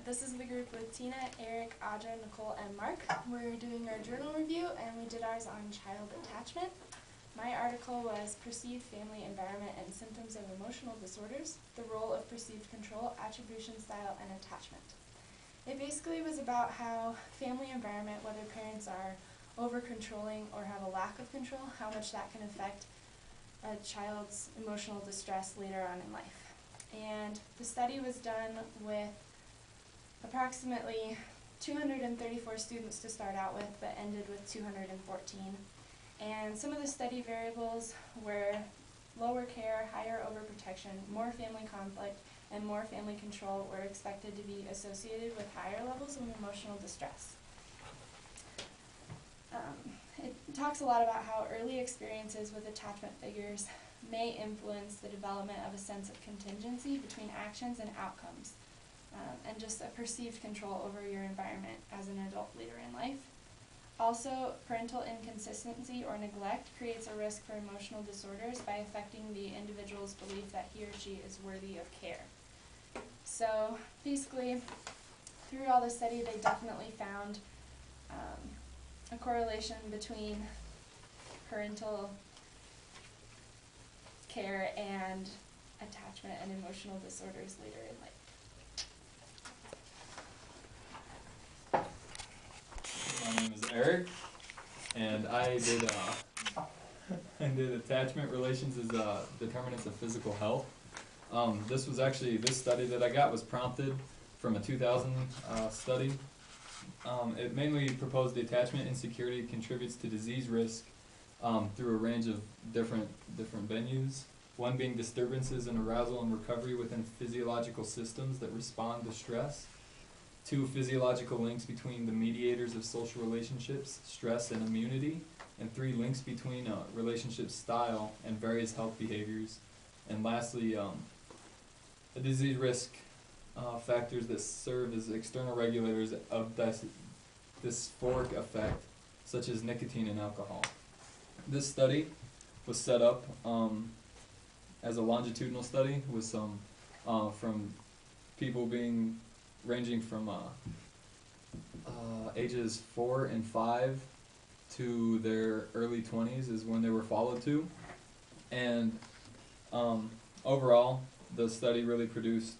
This is the group with Tina, Eric, Audra, Nicole, and Mark. We're doing our journal review, and we did ours on child attachment. My article was Perceived Family Environment and Symptoms of Emotional Disorders, the Role of Perceived Control, Attribution Style, and Attachment. It basically was about how family environment, whether parents are over-controlling or have a lack of control, how much that can affect a child's emotional distress later on in life. And the study was done with approximately 234 students to start out with, but ended with 214. And some of the study variables were lower care, higher overprotection, more family conflict, and more family control were expected to be associated with higher levels of emotional distress. It talks a lot about how early experiences with attachment figures may influence the development of a sense of contingency between actions and outcomes, and just a perceived control over your environment as an adult later in life. Also, parental inconsistency or neglect creates a risk for emotional disorders by affecting the individual's belief that he or she is worthy of care. So basically, through all the study, they definitely found a correlation between parental care and attachment and emotional disorders later in life. My name is Eric, and I did attachment relations as determinants of physical health. This study that I got was prompted from a 2000 study. It mainly proposed the attachment insecurity contributes to disease risk through a range of different venues. One being disturbances in arousal and recovery within physiological systems that respond to stress. 2, physiological links between the mediators of social relationships, stress and immunity. And 3, links between relationship style and various health behaviors. And lastly, the disease risk factors that serve as external regulators of dysphoric effect, such as nicotine and alcohol. This study was set up as a longitudinal study with some from people ranging from ages 4 and 5 to their early 20s is when they were followed to. And overall, the study really produced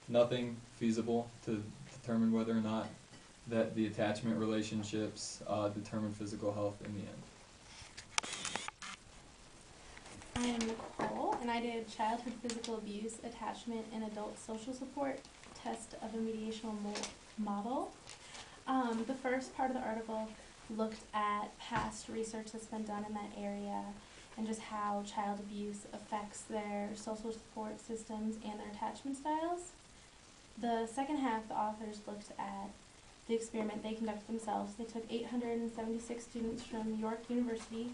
nothing feasible to determine whether or not that the attachment relationships determine physical health in the end. I am Nicole, and I did childhood physical abuse, attachment, and adult social support test of a mediational model. The first part of the article looked at past research that's been done in that area and just how child abuse affects their social support systems and their attachment styles. The second half, the authors looked at the experiment they conducted themselves. They took 876 students from York University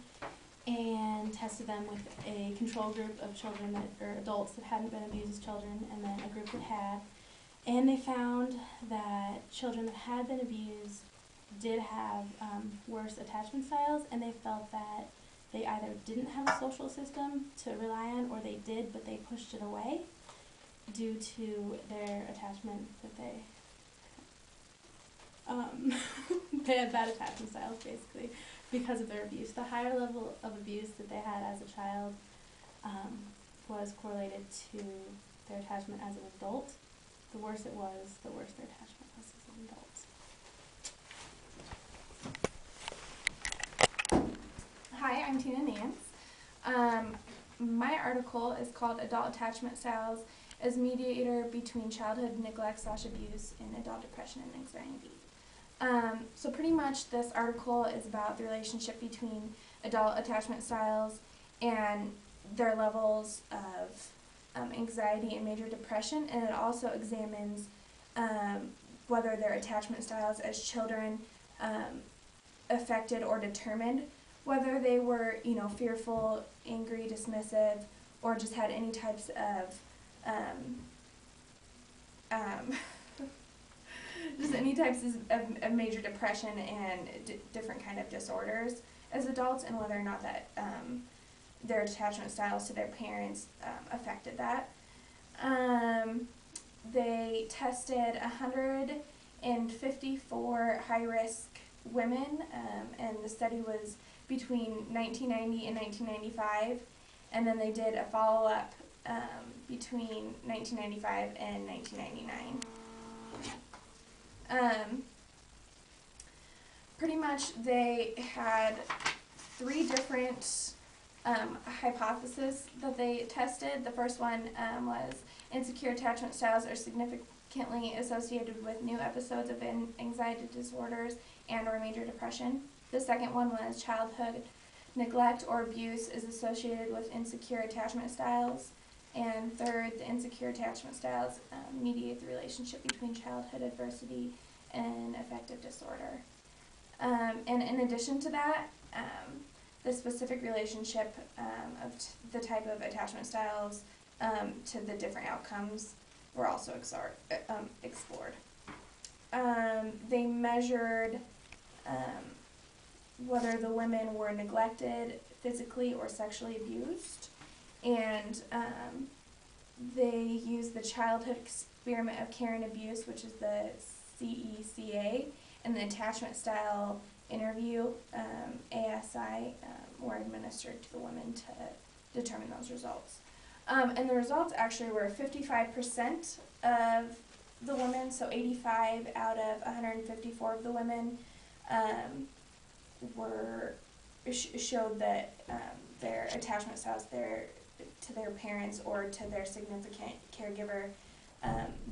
and tested them with a control group of children or adults that hadn't been abused as children, and then a group that had. And they found that children that had been abused did have worse attachment styles, and they felt that they either didn't have a social system to rely on, or they did, but they pushed it away due to their attachment that they had bad attachment styles, basically, because of their abuse. The higher level of abuse that they had as a child was correlated to their attachment as an adult. The worse it was, the worse their attachment was as an adult. Hi, I'm Tina Nance. My article is called Adult Attachment Styles as Mediator Between Childhood Neglect/Abuse and Adult Depression and Anxiety. So pretty much this article is about the relationship between adult attachment styles and their levels of anxiety and major depression, and it also examines whether their attachment styles as children affected or determined whether they were, fearful, angry, dismissive, or just had any types of of major depression and different kind of disorders as adults, and whether or not that their attachment styles to their parents affected that. They tested 154 high-risk women, and the study was between 1990 and 1995, and then they did a follow-up between 1995 and 1999. Pretty much they had 3 different hypotheses that they tested. The first one was insecure attachment styles are significantly associated with new episodes of anxiety disorders and or major depression. The second one was childhood neglect or abuse is associated with insecure attachment styles. And third, the insecure attachment styles mediate the relationship between childhood adversity and affective disorder. And in addition to that, the specific relationship of the type of attachment styles to the different outcomes were also explored. They measured whether the women were neglected, physically or sexually abused, and they used the Childhood Experiment of Care and Abuse, which is the CECA, and the attachment style interview, ASI, were administered to the women to determine those results. And the results actually were 55% of the women, so 85 out of 154 of the women showed that their attachment styles to their parents or to their significant caregiver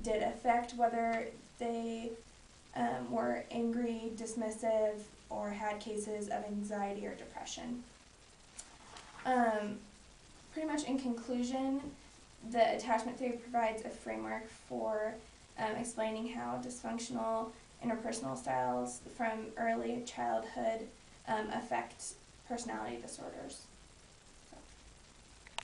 did affect whether they were angry, dismissive, or had cases of anxiety or depression. Pretty much in conclusion, the attachment theory provides a framework for explaining how dysfunctional interpersonal styles from early childhood affect personality disorders.